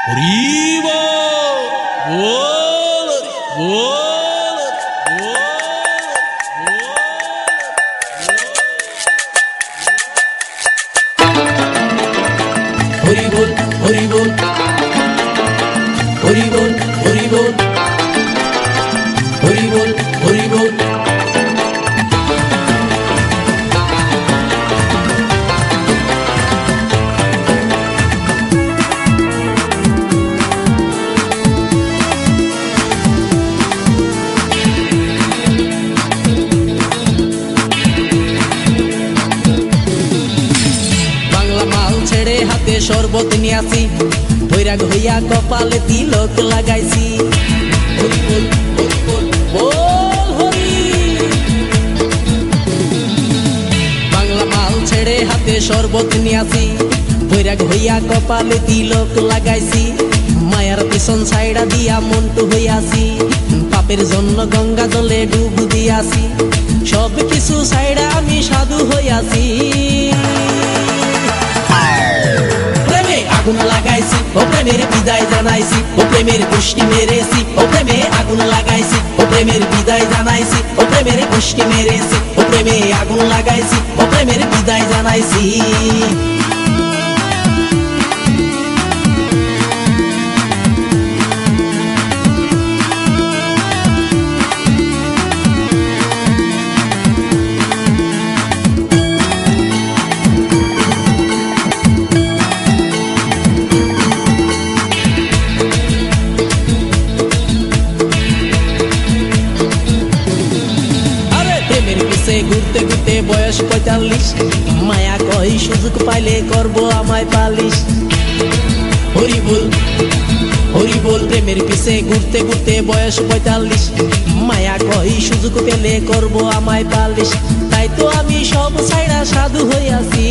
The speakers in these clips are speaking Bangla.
হরিব বল বল হরি বল হরি বল হরি বল হরি বল হরি বল হরি বল হাতে শরবত নিয়াছি বৈরাগ হইয়া কপালে তিলক লাগাইছি হরি বল হরি বল বল হরি বাংলা মাল ছেড়ে হাতে শরবত নিয়াছি বৈরাগ হইয়া কপালে তিলক লাগাইছি মায়ার পিছন ছাইড়া দিয়া মন্টু হইয়াছি পাপের জন্য গঙ্গা জলে ডুব দিয়াছি সব কিছু ছাইড়া আমি সাধু হইয়াছি আগুন লাগাইছি ও প্রেমের বিদায় জানাইছি ও প্রেমের পুষ্টি মেরেছি ও প্রেমে আগুন লাগাইছি ও প্রেমের বিদায় জানাইছি ও প্রেমের পুষ্টি মেরেছি ও প্রেমে আগুন লাগাইছি ও প্রেমের বিদায় জানাইছি ঘুরতে ঘুরতে বয়স ৪৫ মায়া কই সুযোগ পাইলে করবো আমায় পালিশ হরি বল প্রেমের পিছে ঘুরতে ঘুরতে বয়স ৪৫ মায়া কই সুযোগ পেলে করবো আমায় পালিশ তাই তো আমি সব ছাইড়া সাধু হইয়াছি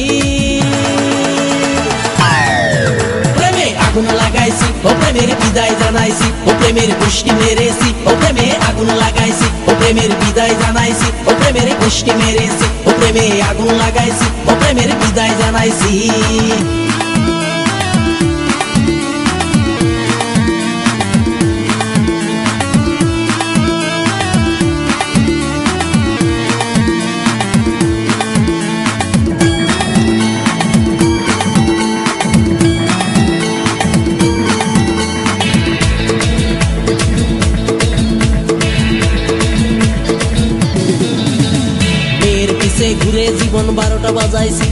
প্রেমে আগুন লাগাইছি ও প্রেমের বিদায় জানাইছি ও প্রেমের পুষ্টি মেরেছি ও প্রেমে আগুন লাগাইছি ও প্রেমের বিদায় জানাইছি ও প্রেমের পুষ্টি মেরেছি ও প্রেমে আগুন লাগাইছি ও প্রেমের বিদায় জানাইছি ঘুরে জীবন ১২টা বাজাইছি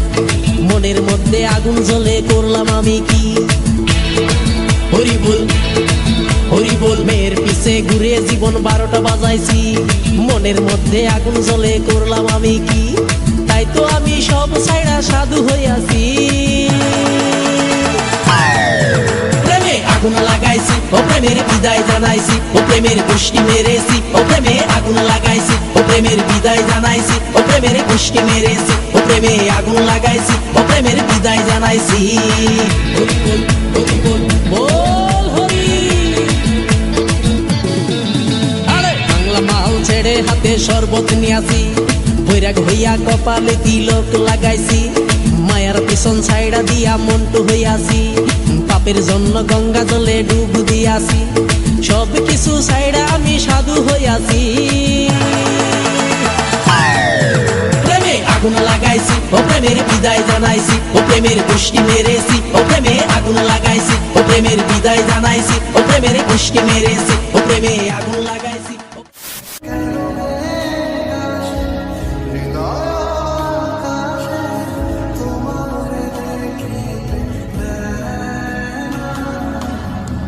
মনের মধ্যে আগুন জ্বলে করলাম আমি কি হরি বল মেয়ের পিছে ঘুরে জীবন ১২টা বাজাইছি মনের মধ্যে আগুন জ্বলে করলাম আমি কি তাই তো আমি সব ছাইড়া সাধু হইয়াছি প্রেমে আগুন লাগাইছি ও প্রেমের বিদায় জানাইছি ও প্রেমের পুষ্টি মেরেছি ও প্রেমে আগুন লাগাইছি ও প্রেমের বিদায় জানাইছি ও প্রেমের পুষ্টি মেরেছি ও প্রেমে আগুন লাগাইছি ও প্রেমের বিদায় জানাইছি হরি বল বল হরি আরে বাংলা মাল ছেড়ে হাতে শরবত নিয়াছি বৈরাগ হইয়া কপালে তিলক লাগাইছি মায়ার পিছন ছাইড়া দিয়া মন্টু হইয়াছি পাপের জন্য গঙ্গা জলে ডুব দিয়াছি সব কিছু ছাইড়া আমি সাধু হইয়াছি প্রেমে আগুন লাগাইছি ও প্রেমের বিদায় জানাইছি ও প্রেমের পুষ্টি মেরেছি ও প্রেমে আগুন লাগাইছি ও প্রেমের বিদায় জানাইছি ও প্রেমের পুষ্টি মেরেছি ও প্রেমে আগুন